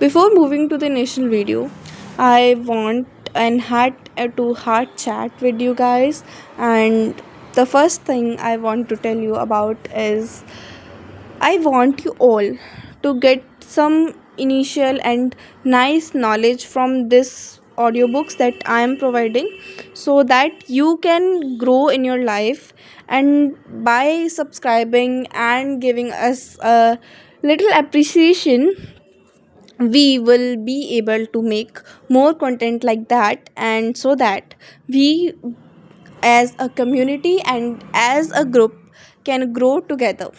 Before moving to the initial video, I want and had a two heart chat with you guys. And the first thing I want to tell you about is I want you all to get some initial and nice knowledge from this audiobooks that I am providing so that you can grow in your life. And by subscribing and giving us a little appreciation, we will be able to make more content like that, and so that we as a community and as a group can grow together.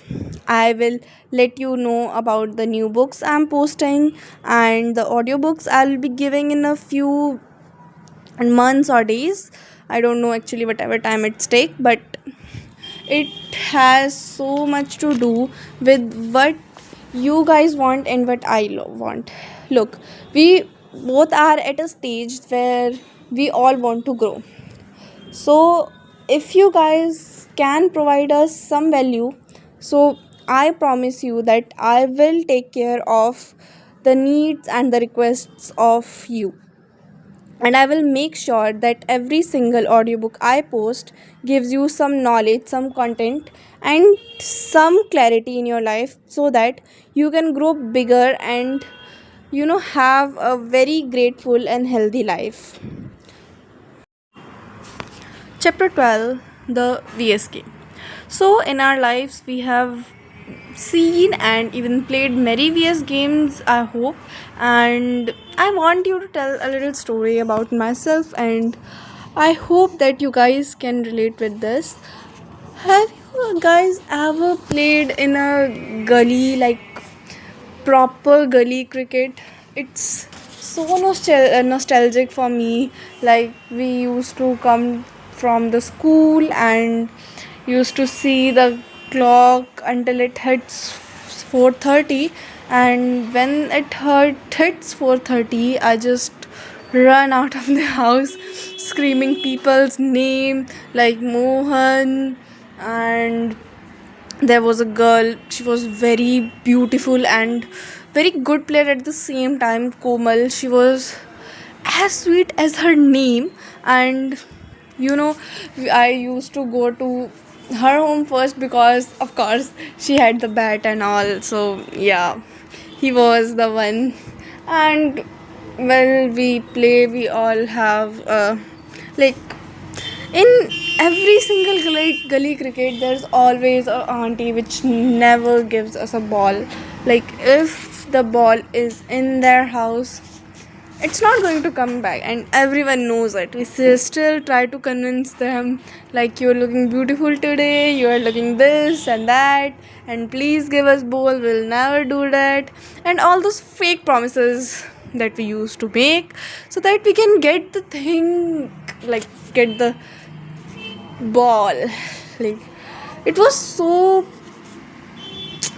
I will let you know about the new books I'm posting, and the audiobooks I'll be giving in a few months or days. I don't know actually whatever time it's take, but it has so much to do with what you guys want and what want. Look, we both are at a stage where we all want to grow. So, if you guys can provide us some value, so I promise you that I will take care of the needs and the requests of you. And I will make sure that every single audiobook I post gives you some knowledge, some content, and some clarity in your life so that you can grow bigger and have a very grateful and healthy life. Chapter 12, the VSK. So, in our lives, we have seen and even played many VS games, I hope. And I want you to tell a little story about myself, and I hope that you guys can relate with this. Have you guys ever played in a gully, like proper gully cricket? It's so nostalgic for me. Like, we used to come from the school and used to see the clock until it hits 4:30, and when hits 4:30, I just run out of the house screaming people's name like Mohan. And there was a girl, she was very beautiful and very good player at the same time, Komal. She was as sweet as her name. And you know I used to go to her home first because of course she had the bat and all. So yeah, he was the one. And when we play, we all have like in every single gully cricket, there's always a auntie which never gives us a ball. Like, if the ball is in their house, it's not going to come back, and everyone knows it. We still try to convince them, like, you're looking beautiful today, you're looking this and that, and please give us ball, we'll never do that. And all those fake promises that we used to make so that we can get the thing, like get the ball. Like, it was so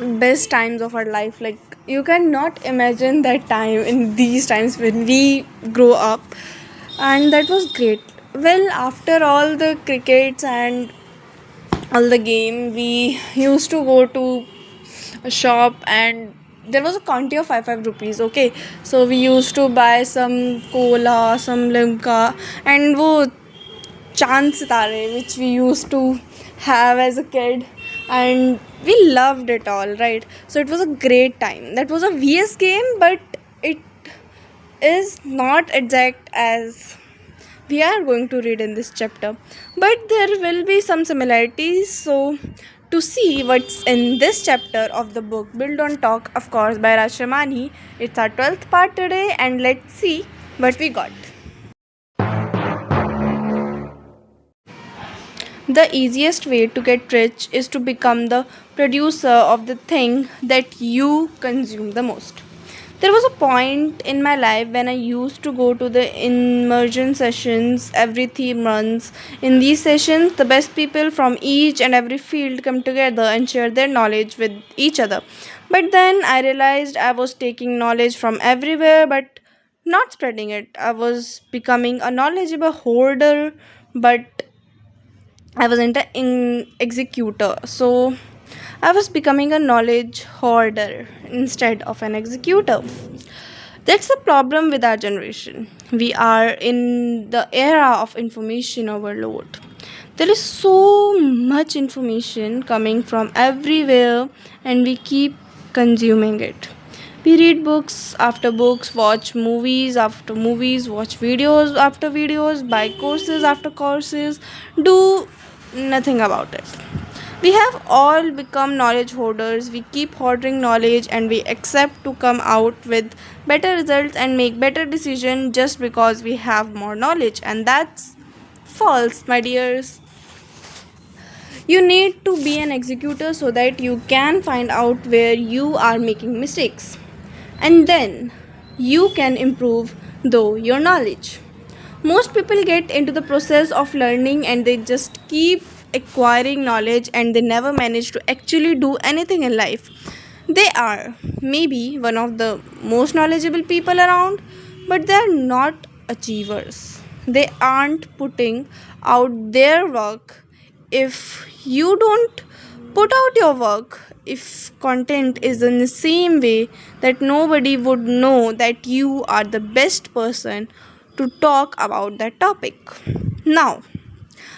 best times of our life. Like, you cannot imagine that time in these times when we grow up. And that was great. Well, after all the crickets and all the game, we used to go to a shop, and there was a quantity of 5 rupees. Okay, so we used to buy some cola, some limca, and wo Chand Sitare, which we used to have as a kid, and we loved it all, right? So it was a great time. That was a VS game, but it is not exact as we are going to read in this chapter, but there will be some similarities. So, to see what's in this chapter of the book Build on Talk, of course, by Shamani, it's our 12th part today, and let's see what we got. The easiest way to get rich is to become the producer of the thing that you consume the most. There was a point in my life when I used to go to the immersion sessions every 3 months. In these sessions, the best people from each and every field come together and share their knowledge with each other. But then I realized I was taking knowledge from everywhere but not spreading it. I was becoming a knowledgeable hoarder, but I wasn't an executor. So I was becoming a knowledge hoarder instead of an executor. That's the problem with our generation. We are in the era of information overload. There is so much information coming from everywhere, and we keep consuming it. We read books after books, watch movies after movies, watch videos after videos, buy courses after courses, do nothing about it. We have all become knowledge hoarders. We keep hoarding knowledge and we accept to come out with better results and make better decisions just because we have more knowledge. And that's false, my dears. You need to be an executor so that you can find out where you are making mistakes. And then you can improve though your knowledge. Most people get into the process of learning and they just keep acquiring knowledge and they never manage to actually do anything in life. They are maybe one of the most knowledgeable people around, but they are not achievers. They aren't putting out their work. If you don't put out your work, if content is in the same way that nobody would know that you are the best person to talk about that topic. Now,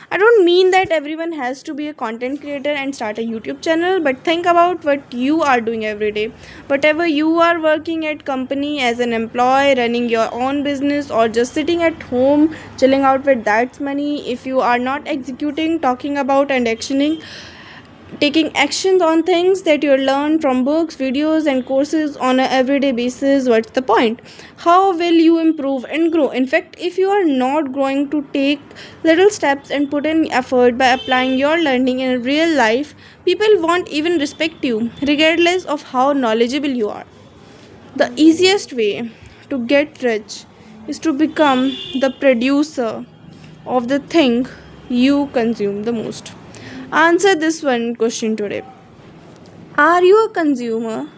I don't mean that everyone has to be a content creator and start a YouTube channel, but think about what you are doing every day. Whatever you are working at company as an employee, running your own business, or just sitting at home chilling out with that money, if you are not executing, talking about and actioning, taking actions on things that you learn from books, videos, and courses on an everyday basis, what's the point? How will you improve and grow? In fact, if you are not going to take little steps and put in effort by applying your learning in real life, people won't even respect you, regardless of how knowledgeable you are. The easiest way to get rich is to become the producer of the thing you consume the most. Answer this one question today. Are you a consumer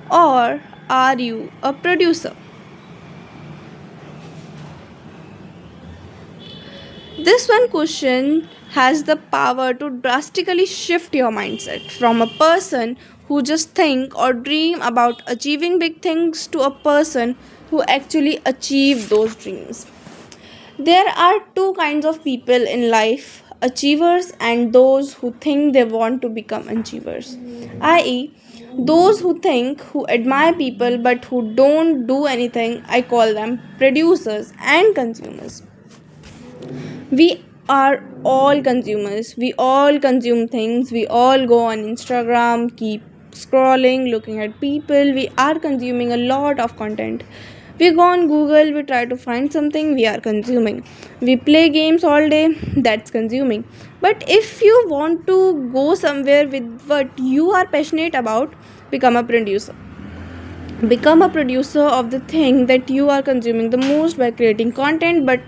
or are you a producer? This one question has the power to drastically shift your mindset from a person who just think or dream about achieving big things to a person who actually achieve those dreams. There are two kinds of people in life, achievers and those who think they want to become achievers, i.e., those who think, who admire people but who don't do anything. I call them producers and consumers. We are all consumers. We all consume things. We all go on Instagram, keep scrolling, looking at people. We are consuming a lot of content. We go on Google, we try to find something, we are consuming. We play games all day, that's consuming. But if you want to go somewhere with what you are passionate about, become a producer. Become a producer of the thing that you are consuming the most by creating content, but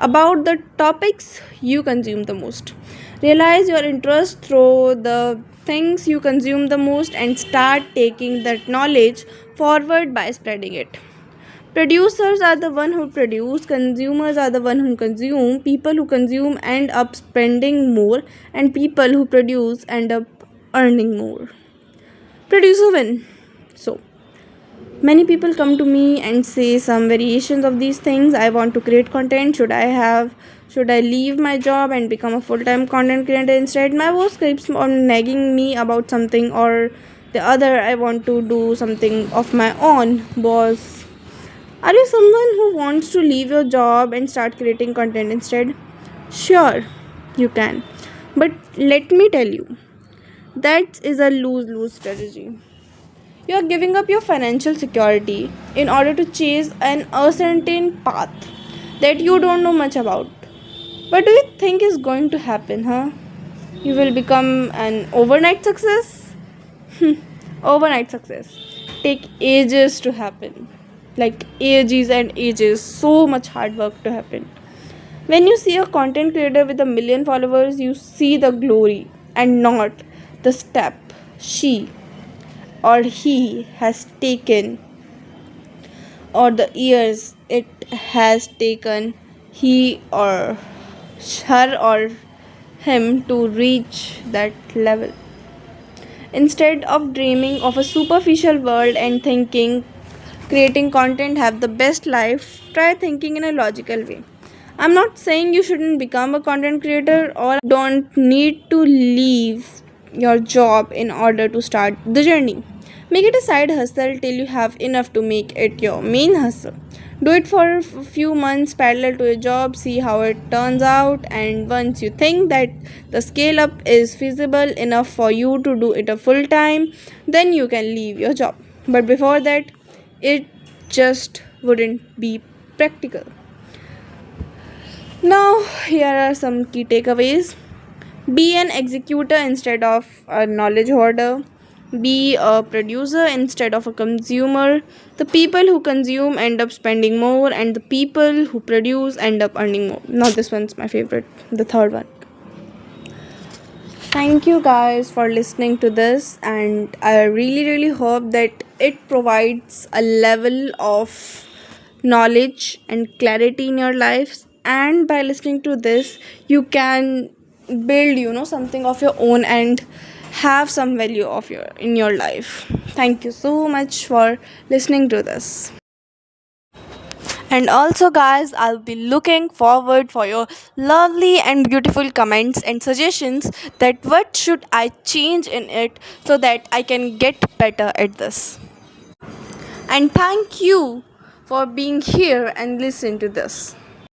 about the topics you consume the most. Realize your interest through the things you consume the most and start taking that knowledge forward by spreading it. Producers are the one who produce, consumers are the one who consume. People who consume end up spending more, and people who produce end up earning more. Producer win. So many people come to me and say some variations of these things. I want to create content. Should I leave my job and become a full-time content creator instead? My boss keeps on nagging me about something or the other. I want to do something of my own. Boss, are you someone who wants to leave your job and start creating content instead? Sure, you can. But let me tell you, that is a lose-lose strategy. You are giving up your financial security in order to chase an uncertain path that you don't know much about. What do you think is going to happen, huh? You will become an overnight success? Overnight success. Take ages to happen. Like ages and ages. So much hard work to happen. When you see a content creator with 1 million followers, you see the glory and not the step she or he has taken or the years it has taken he or her or him to reach that level. Instead of dreaming of a superficial world and thinking creating content, have the best life, try thinking in a logical way. I'm not saying you shouldn't become a content creator or don't need to leave your job in order to start the journey. Make it a side hustle till you have enough to make it your main hustle. Do it for a few months parallel to your job, see how it turns out, and once you think that the scale up is feasible enough for you to do it a full time, then you can leave your job. But before that, it just wouldn't be practical. Now, here are some key takeaways. Be an executor instead of a knowledge hoarder. Be a producer instead of a consumer. The people who consume end up spending more, and the people who produce end up earning more. Now, this one's my favorite, the third one. Thank you guys for listening to this, and I really hope that it provides a level of knowledge and clarity in your lives. And by listening to this, you can build, something of your own and have some value of your in your life. Thank you so much for listening to this. And also, guys, I'll be looking forward for your lovely and beautiful comments and suggestions that what should I change in it so that I can get better at this. And thank you for being here and listen to this.